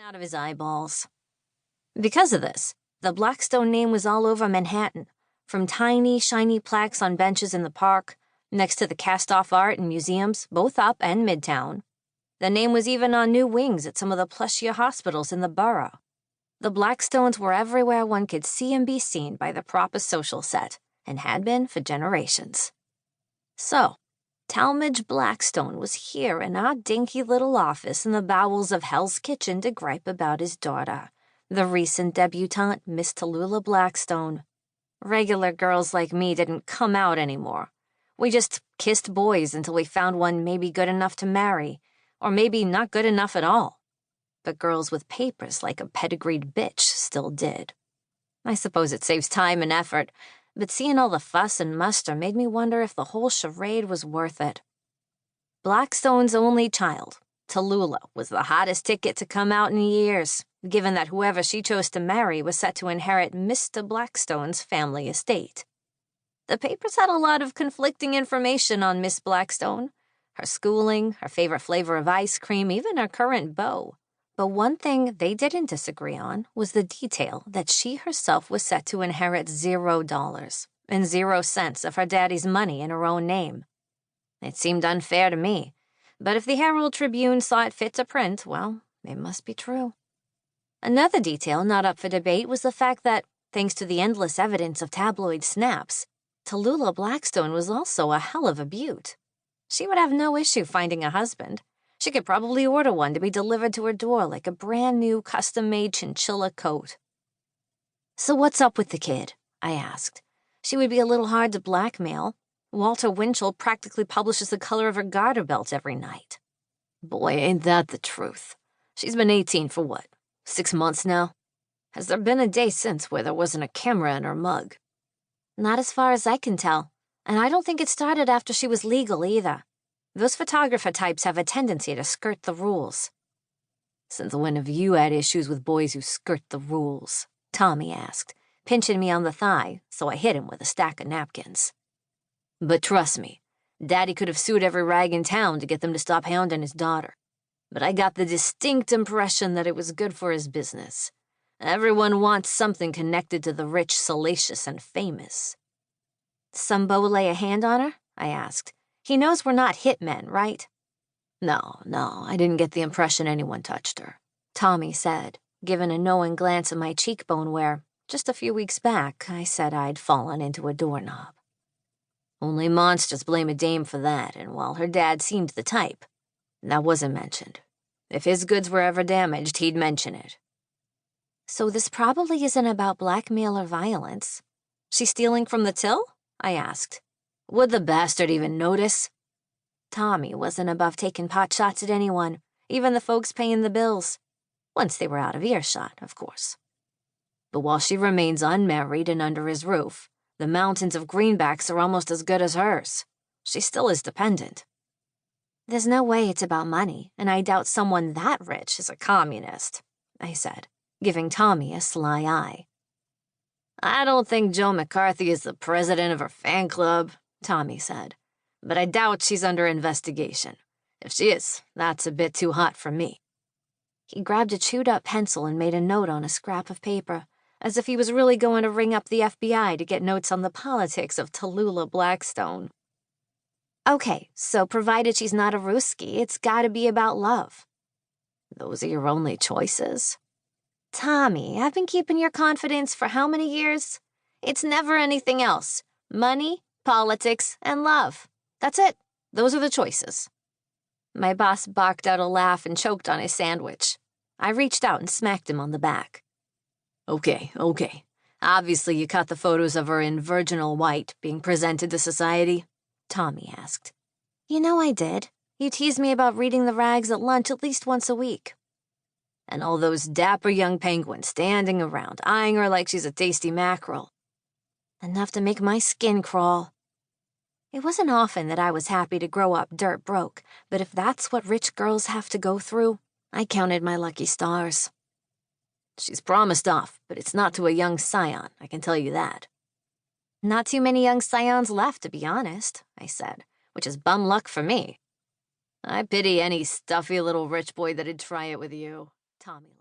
out of his eyeballs. Because of this, the Blackstone name was all over Manhattan, from tiny, shiny plaques on benches in the park, next to the cast-off art in museums, both up and midtown. The name was even on new wings at some of the plushier hospitals in the borough. The Blackstones were everywhere one could see and be seen by the proper social set, and had been for generations. So, Tallmadge Blackstone was here in our dinky little office in the bowels of Hell's Kitchen to gripe about his daughter, the recent debutante, Miss Tallulah Blackstone. Regular girls like me didn't come out anymore. We just kissed boys until we found one maybe good enough to marry, or maybe not good enough at all. But girls with papers like a pedigreed bitch still did. I suppose it saves time and effort, but seeing all the fuss and muster made me wonder if the whole charade was worth it. Blackstone's only child, Tallulah, was the hottest ticket to come out in years, given that whoever she chose to marry was set to inherit Mr. Blackstone's family estate. The papers had a lot of conflicting information on Miss Blackstone, her schooling, her favorite flavor of ice cream, even her current beau. But one thing they didn't disagree on was the detail that she herself was set to inherit $0 and 0 cents of her daddy's money in her own name. It seemed unfair to me, but if the Herald Tribune saw it fit to print, well, it must be true. Another detail not up for debate was the fact that, thanks to the endless evidence of tabloid snaps, Tallulah Blackstone was also a hell of a beaut. She would have no issue finding a husband. She could probably order one to be delivered to her door like a brand-new custom-made chinchilla coat. "So what's up with the kid?" I asked. "She would be a little hard to blackmail. Walter Winchell practically publishes the color of her garter belt every night." "Boy, ain't that the truth. She's been 18 for what, 6 months now? Has there been a day since where there wasn't a camera in her mug?" "Not as far as I can tell, and I don't think it started after she was legal either. Those photographer types have a tendency to skirt the rules." "Since when have you had issues with boys who skirt the rules?" Tommy asked, pinching me on the thigh, so I hit him with a stack of napkins. "But trust me, Daddy could have sued every rag in town to get them to stop hounding his daughter. But I got the distinct impression that it was good for his business. Everyone wants something connected to the rich, salacious, and famous." "Some beau lay a hand on her?" I asked. "He knows we're not hitmen, right?" No, I didn't get the impression anyone touched her," Tommy said, giving a knowing glance at my cheekbone where, just a few weeks back, I said I'd fallen into a doorknob. "Only monsters blame a dame for that, and while her dad seemed the type, that wasn't mentioned. If his goods were ever damaged, he'd mention it." "So this probably isn't about blackmail or violence. She's stealing from the till?" I asked. "Would the bastard even notice?" Tommy wasn't above taking pot shots at anyone, even the folks paying the bills. Once they were out of earshot, of course. "But while she remains unmarried and under his roof, the mountains of greenbacks are almost as good as hers. She still is dependent." "There's no way it's about money, and I doubt someone that rich is a communist," I said, giving Tommy a sly eye. "I don't think Joe McCarthy is the president of her fan club," Tommy said, "but I doubt she's under investigation. If she is, that's a bit too hot for me." He grabbed a chewed-up pencil and made a note on a scrap of paper, as if he was really going to ring up the FBI to get notes on the politics of Tallulah Blackstone. "Okay, so provided she's not a Ruski, it's gotta be about love." "Those are your only choices?" "Tommy, I've been keeping your confidence for how many years? It's never anything else. Money, politics, and love. That's it. Those are the choices." My boss barked out a laugh and choked on his sandwich. I reached out and smacked him on the back. Okay. Obviously you caught the photos of her in virginal white being presented to society?" Tommy asked. "You know I did. You teased me about reading the rags at lunch at least once a week." "And all those dapper young penguins standing around, eyeing her like she's a tasty mackerel." "Enough to make my skin crawl." It wasn't often that I was happy to grow up dirt broke, but if that's what rich girls have to go through, I counted my lucky stars. "She's promised off, but it's not to a young scion, I can tell you that." "Not too many young scions left, to be honest," I said, "which is bum luck for me." "I pity any stuffy little rich boy that'd try it with you," Tommy